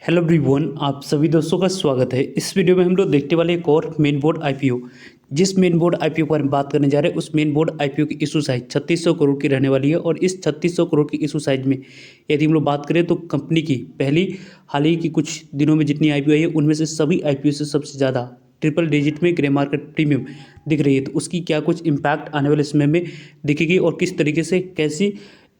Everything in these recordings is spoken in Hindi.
हेलो एवरीवन, आप सभी दोस्तों का स्वागत है। इस वीडियो में हम लोग देखने वाले एक और मेन बोर्ड आईपीओ। जिस मेन बोर्ड आईपीओ के बारे में बात करने जा रहे हैं, उस मेन बोर्ड आईपीओ की इशू साइज 3600 करोड़ की रहने वाली है। और इस 3600 करोड़ की इशू साइज में यदि हम लोग बात करें तो कंपनी की पहली हाल ही की कुछ दिनों में जितनी आईपीओ आई है, उनमें से सभी आईपीओ से सबसे ज़्यादा ट्रिपल डिजिट में ग्रे मार्केट प्रीमियम दिख रही है। तो उसकी क्या कुछ इम्पैक्ट आने वाले समय में दिखेगी और किस तरीके से कैसी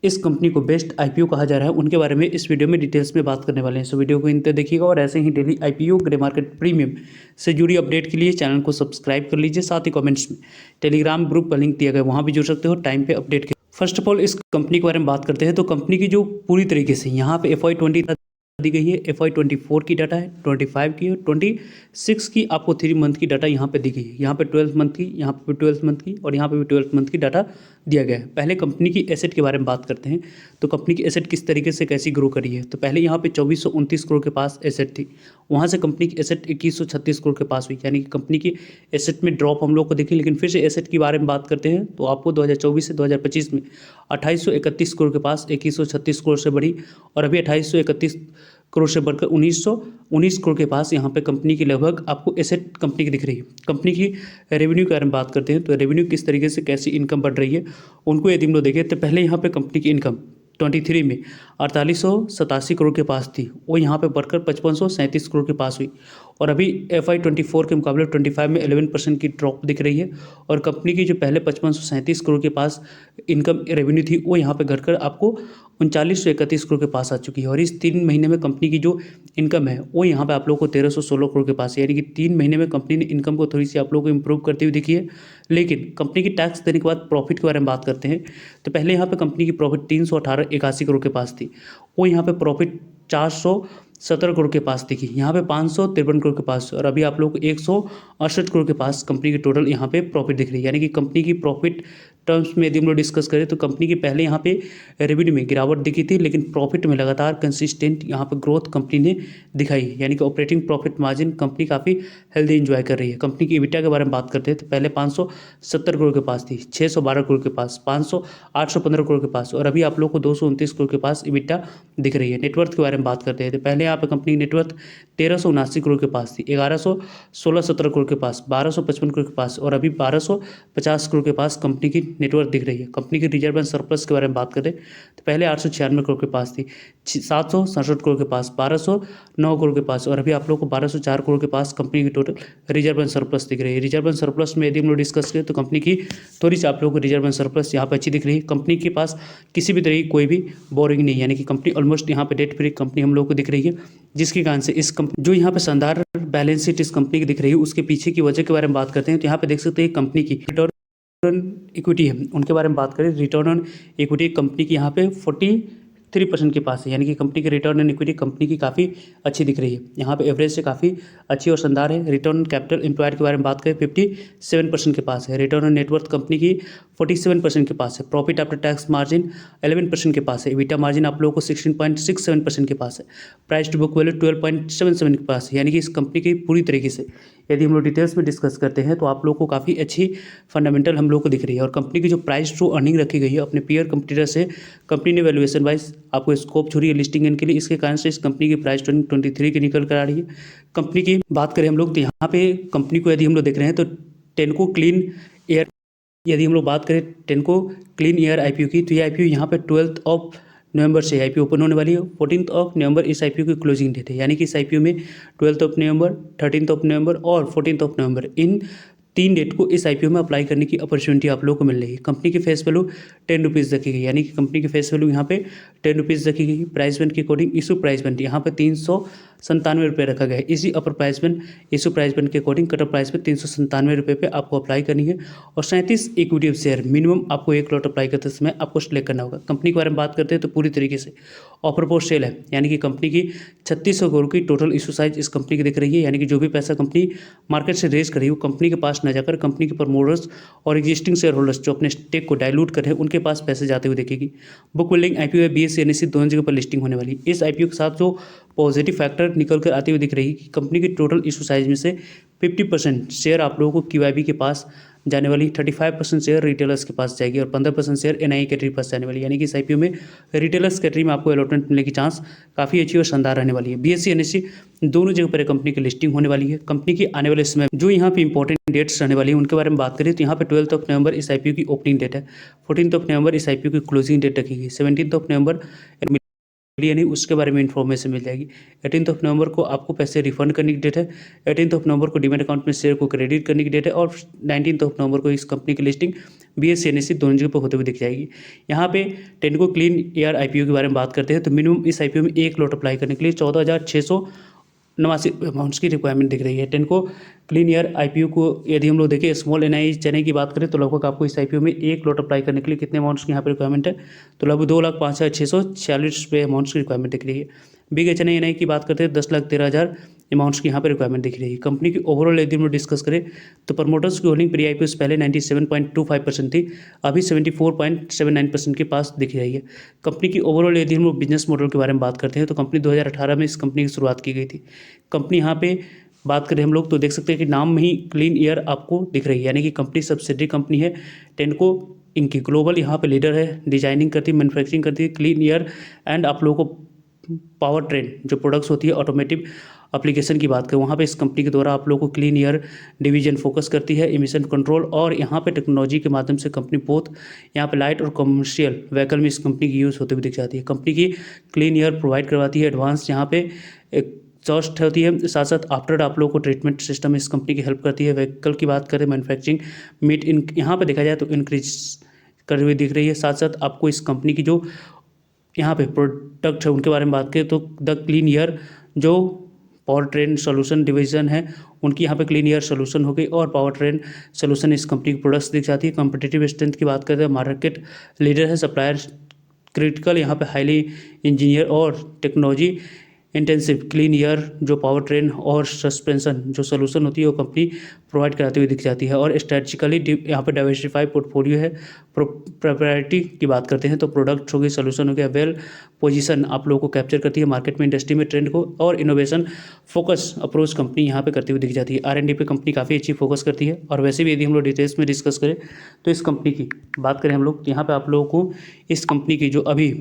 इस कंपनी को बेस्ट आईपीओ कहा जा रहा है, उनके बारे में इस वीडियो में डिटेल्स में बात करने वाले हैं। सो वीडियो को इन तक देखिएगा और ऐसे ही daily IPO grey market premium से जुड़ी अपडेट के लिए चैनल को सब्सक्राइब कर लीजिए। साथ ही कमेंट्स में टेलीग्राम ग्रुप का लिंक दिया गया है, वहाँ भी जुड़ सकते हो टाइम पे अपडेट के। फर्स्ट ऑफ ऑल इस कंपनी के बारे में बात करते हैं तो कंपनी की जो पूरी तरीके से यहाँ पे FY20 दी गई है, FY24 की डाटा है, 25 की है, 26 की आपको 3 मंथ की डाटा यहाँ पे दी गई है। यहाँ पे 12 मंथ की, यहाँ पे भी 12 मंथ की और यहाँ पे भी 12 मंथ की डाटा दिया गया है। पहले कंपनी की एसेट के बारे में बात करते हैं तो कंपनी की एसेट किस तरीके से कैसी ग्रो करी है। तो पहले यहाँ पे 2429 करोड़ के पास एसेट थी, वहाँ से कंपनी की एसेट 2136 करोड़ के पास हुई, यानी कि कंपनी की एसेट में ड्रॉप हम लोग को देखी। लेकिन फिर से एसेट के बारे में बात करते हैं तो आपको 2024 से 2025 में 2831 करोड़ के पास 2136 करोड़ से बढ़ी और अभी 2831 करोड़ से बढ़कर 1919 करोड़ के पास यहाँ पे कंपनी की लगभग आपको एसेट कंपनी की दिख रही है। कंपनी की रेवेन्यू के बारे में बात करते हैं तो रेवेन्यू किस तरीके से कैसी इनकम बढ़ रही है उनको यदि हम लोग देखें तो पहले यहाँ पे कंपनी की इनकम 23 में 4887 करोड़ के पास थी, वो यहाँ पे बढ़कर 5537 करोड़ के पास हुई और अभी FY24 के मुकाबले 25 में 11% की ड्रॉप दिख रही है। और कंपनी की जो पहले 5537 करोड़ के पास इनकम रेवेन्यू थी, वो यहाँ पे घटकर आपको 3931 करोड़ के पास आ चुकी है। और इस 3 महीने में कंपनी की जो इनकम है वो यहाँ पे आप लोगों को 1316 करोड़ के पास है, यानी कि 3 महीने में कंपनी ने इनकम को थोड़ी सी आप लोगों को इम्प्रूव करती हुई दिखी है। लेकिन कंपनी की टैक्स देने के बाद प्रॉफिट के बारे में बात करते हैं तो पहले यहाँ पे कंपनी की प्रॉफिट 318.81 करोड़ के पास थी, वो यहाँ पे प्रॉफिट 417 करोड़ के पास दिखी, यहाँ पे 553 करोड़ के पास और अभी आप लोग को 168 करोड़ के पास कंपनी की टोटल यहाँ पे प्रॉफिट दिख रही है। यानी कि कंपनी की प्रॉफिट टर्म्स में यदि हम लोग डिस्कस करें तो कंपनी की पहले यहाँ पे रेवेन्यू में गिरावट दिखी थी, लेकिन प्रॉफिट में लगातार कंसिस्टेंट यहाँ पे ग्रोथ कंपनी ने दिखाई है। यानी कि ऑपरेटिंग प्रॉफिट मार्जिन कंपनी काफ़ी हेल्दी इंजॉय कर रही है। कंपनी की EBITDA के बारे में बात करते हैं तो पहले 570 करोड़ के पास थी, 612 करोड़ के पास, 815 करोड़ के पास और अभी आप लोग को 229 करोड़ के पास EBITDA दिख रही है। नेटवर्थ के बारे में बात करते हैं तो पहले यहाँ पे कंपनी की नेटवर्थ 1379 करोड़ के पास थी, 1116-17 करोड़ के पास, 1255 करोड़ के पास और अभी 1250 करोड़ के पास कंपनी की नेटवर्थ दिख रही है। कंपनी की रिजर्व एंड सरप्लस के बारे में बात करें तो पहले 896 करोड़ के पास थी, 767 करोड़ के पास, 1209 करोड़ के पास और अभी आप लोग को 1204 करोड़ के पास कंपनी की टोटल रिजर्व एंड सरप्लस दिख रही है। रिजर्व एंड सरप्लस में यदि हम लोग डिस्कस करें तो कंपनी की थोड़ी सी आप लोगों को रिजर्व एंड सरप्लस यहाँ पर अच्छी दिख रही है। कंपनी के पास किसी भी तरह की कोई भी बोरिंग नहीं, यानी कि कंपनी ऑलमोस्ट यहाँ पे डेट फ्री कंपनी हम लोग को दिख रही है, जिसके कारण से इस कंपनी जो यहाँ पे शानदार बैलेंस शीट इस कंपनी की दिख रही है, उसके पीछे की वजह के बारे में बात करते हैं तो यहाँ पे देख सकते हैं कंपनी की रिटर्न इक्विटी है, उनके बारे में बात करें रिटर्न ऑन इक्विटी कंपनी की यहाँ पे 43% के पास है, यानी कि कंपनी की रिटर्न ऑन इक्विटी कंपनी की काफ़ी अच्छी दिख रही है। यहाँ पे एवरेज से काफ़ी अच्छी और शानदार है। रिटर्न ऑन कैपिटल एम्प्लॉयड के बारे में बात करें 57% के पास है। रिटर्न ऑन नेटवर्थ कंपनी की 47% के पास है। प्रॉफिट आफ्टर टैक्स मार्जिन 11% के पास है। EBITDA मार्जिन आप लोगों को 16.67% के पास है। प्राइस टू बुक वैल्यू 12.77 के पास है। यानी कि इस कंपनी की पूरी तरीके से यदि हम लोग डिटेल्स में डिस्कस करते हैं तो आप लोग को काफ़ी अच्छी फंडामेंटल हम लोग को दिख रही है। और कंपनी की जो प्राइस टू अर्निंग रखी गई है अपने पीयर कंपटीटर से, कंपनी ने वैल्यूएशन वाइज आपको स्कोप छोड़ी है लिस्टिंग के लिए, इसके कारण से इस कंपनी की प्राइस 23 की निकल कर आ रही है। कंपनी की बात करें हम लोग तो यहाँ पे कंपनी को यदि हम लोग देख रहे हैं तो टेनको क्लीन एयर, यदि हम लोग बात करें टेनको क्लीन एयर आईपीओ की, तो ये आईपीओ यहाँ पे 12 नवंबर से आईपीओ ओपन होने वाली है। 14 नवंबर इस आईपीओ की क्लोजिंग डेट है, यानी कि इस आईपीओ में 12 नवंबर, 13 नवंबर और 14 नवंबर इन 3 डेट को इस आईपीओ में अप्लाई करने की अपॉर्चुनिटी आप लोगों को मिल रही है। कंपनी की फेस वैल्यू 10 रुपीज़ रखी गई, यानी कि कंपनी की फेस वैल्यू यहाँ पे 10 रुपीज़ रखी गई। प्राइस बैंड के अकॉर्डिंग इशू प्राइस बैंड यहाँ पे 397 रुपये रखा गया है। इसी upper price band issue price band के अकॉर्डिंग कटर प्राइस पे 397 रुपये पे आपको अप्लाई करनी है। और 37 इक्विटी शेयर मिनिमम आपको 1 लॉट अप्लाई करते समय आपको सेलेक्ट करना होगा। कंपनी के बारे में बात करते हैं तो पूरी तरीके से ऑफर पोस्ट सेल है, यानी कि कंपनी की 3600 करोड़ की टोटल इशू साइज इस कंपनी की दिख रही है। यानी कि जो भी पैसा कंपनी मार्केट से रेज करी वो कंपनी के पास न जाकर कंपनी के प्रमोटर्स और एग्जिस्टिंग शेयर होल्डर्स जो अपने स्टेक को डाइल्यूट कर रहे हैं उनके पास पैसे जाते हुए देखेगी। बुक बिल्डिंग आईपीओ है, BSE NSE दोनों जगह पर लिस्टिंग होने वाली है। इस आईपीओ के साथ जो पॉजिटिव फैक्टर निकल कर आते हुए दिख रही है कि कंपनी की टोटल इशू साइज में से 50% शेयर आप लोगों को QIB के पास जाने वाली, 35% शेयर रिटेलर्स के पास जाएगी और 15% शेयर एनआई कैटेगरी के पास जाने वाली। यानी कि इस आईपीओ में रिटेलर्स कैटेगरी में आपको अलॉटमेंट मिलने की चांस काफ़ी अच्छी और शानदार रहने वाली है। बीएससी एनएससी दोनों जगह पर कंपनी की लिस्टिंग होने वाली है। कंपनी की आने वाले समय जो यहाँ पे इंपॉर्टेंट डेट्स रहने वाली है उनके बारे में बात करें तो यहाँ पे 12 नवंबर इस आईपीओ की ओपनिंग डेट है, 14 नवंबर इस आईपीओ की क्लोजिंग डेट रखी गई, 17 नवंबर यानी उसके बारे में इन्फॉर्मेशन मिल जाएगी। 18 नवंबर को आपको पैसे रिफंड करने की डेट है, 18 नवंबर को डीमैट अकाउंट में शेयर को क्रेडिट करने की डेट है और 19 नवंबर को इस कंपनी की लिस्टिंग बीएससी एनएससी दोनों जगह पर होते हुए दिख जाएगी। यहाँ पे टेनको क्लीन एयर आईपीओ के बारे में बात करते हैं तो मिनिमम इस आईपीओ में एक लॉट अप्लाई करने के लिए 14,689 अमाउंट्स की रिक्वायरमेंट दिख रही है। टेनको क्लीन एयर आईपीओ को यदि हम लोग देखें स्मॉल एनआई चेन्नई की बात करें तो लगभग आपको इस आईपीओ में एक लॉट अप्लाई करने के लिए कितने अमाउंट्स की यहाँ पर रिक्वायरमेंट है तो लगभग 2,05,646 रुपये अमाउंट्स की रिक्वायरमेंट दिख रही है। बिग एचएनआई एनआई की बात करते हैं 10,13,000 अमाउंट्स की यहाँ पर रिक्वायरमेंट दिख रही है। कंपनी की ओवरऑल यदि हम डिस्कस करें तो प्रमोटर्स की होल्डिंग प्री आईपीओ से पहले 97.25% थी, अभी 74.79% के पास दिख रही है। कंपनी की ओवरऑल यदि हम बिजनेस मॉडल के बारे में बात करते हैं तो कंपनी 2018 में इस कंपनी की शुरुआत की गई थी। कंपनी यहाँ पे बात करें हम लोग तो देख सकते हैं कि नाम में ही क्लीन एयर आपको दिख रही है, यानी कि कंपनी सब्सिडरी कंपनी है टेनको इनकी। ग्लोबल यहाँ पे लीडर है, डिजाइनिंग करती है, मैन्युफैक्चरिंग करती है क्लीन एयर एंड आप लोगों को पावर ट्रेन जो प्रोडक्ट्स होती है ऑटोमेटिव एप्लीकेशन की बात करें वहाँ पे इस कंपनी के द्वारा आप लोगों को क्लीन एयर डिवीजन फोकस करती है, एमिशन कंट्रोल और यहाँ पे टेक्नोलॉजी के माध्यम से कंपनी बोथ यहाँ पे लाइट और कमर्शियल व्हीकल में इस कंपनी की यूज़ होते हुए दिख जाती है। कंपनी की क्लीन एयर प्रोवाइड करवाती है, एडवांस यहाँ पे एक जॉस्ट होती है, साथ साथ आफ्टर आप लोगों को ट्रीटमेंट सिस्टम इस कंपनी की हेल्प करती है। व्हीकल की बात करें मैन्युफैक्चरिंग मीट इन यहाँ पे देखा जाए तो इंक्रीज कर हुई दिख रही है। साथ साथ आपको इस कंपनी की जो यहाँ पे प्रोडक्ट है उनके बारे में बात करें तो द क्लीन एयर जो पावर ट्रेन सोल्यूशन डिवीजन है उनकी यहाँ पे क्लीन एयर सोल्यूशन हो गई और पावर ट्रेन सोल्यूशन इस कंपनी की प्रोडक्ट्स दिख जाती है। कॉम्पिटिटिव स्ट्रेंथ की बात करें तो मार्केट लीडर है, सप्लायर क्रिटिकल यहाँ पे हाईली इंजीनियर और टेक्नोलॉजी इंटेंसिव क्लीन एयर जो पावर ट्रेन और सस्पेंशन जो सोल्यूशन होती है वो कंपनी प्रोवाइड कराती हुई दिख जाती है। और स्ट्रेटजिकली यहाँ पे डाइवर्सिफाइड पोर्टफोलियो है। प्रॉपर्टी की बात करते हैं तो प्रोडक्ट हो गई, सोल्यूशन हो गया, वेल पोजीशन आप लोगों को कैप्चर करती है मार्केट में, इंडस्ट्री में ट्रेंड को और इनोवेशन फोकस अप्रोच कंपनी यहाँ पे करती हुई दिख जाती है। आर एंड डी पे कंपनी काफ़ी अच्छी फोकस करती है। और वैसे भी यदि हम लोग डिटेल्स में डिस्कस करें तो इस कंपनी की बात करें हम लोग तो यहाँ पर आप लोगों को इस कंपनी की जो अभी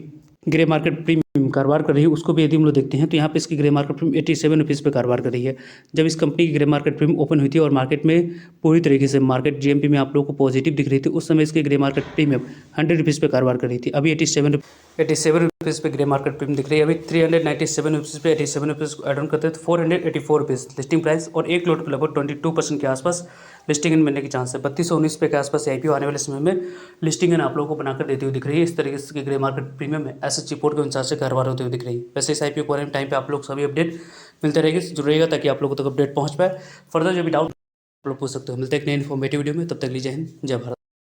ग्रे मार्केट प्रीमियम कारोबार कर रही है उसको भी यदि हम लोग देखते हैं तो यहाँ पे इसकी ग्रे मार्केट प्रीमियम 87 रुपीज़ पे कारोबार कर रही है। जब इस कंपनी की ग्रे मार्केट प्रीमियम ओपन हुई थी और मार्केट में पूरी तरीके से मार्केट जीएमपी में आप लोगों को पॉजिटिव दिख रही थी उस समय इसकी ग्रे मार्केट प्रीमियम 100 रुपीज़ पे कारोबार कर रही थी। अभी 87 रुपीज़ पे ग्रे मार्केट प्रीमियम दिख रही है। अभी 397 रुपीज़ पे 87 रुपीज़ एड ऑन करते हैं तो 484 रुपीज़ लिस्टिंग प्राइस और एक लॉट लगभग 22% के आसपास लिस्टिंग इन मिलने की चांस है। 3219 पे के आसपास आईपीओ आने वाले समय में लिस्टिंग इन आप लोगों को बनाकर देती हुई दिख रही है। इस तरीके से ग्रे मार्केट प्रीमियम में एसएच रिपोर्ट के अनुसार से कारोबार होते हुए दिख रही है। वैसे इस आईपीओ को टाइम पे आप लोग सभी अपडेट मिलते रहेंगे जरूर रहेगा ताकि आप लोगों तक अपडेट पहुंच पाए। फर्दर जो भी डाउट आप लोग पूछ सकते हो। मिलते हैं एक नई इन्फॉर्मेटिव वीडियो में, तब तक लीजिए जय हिंद जय भारत।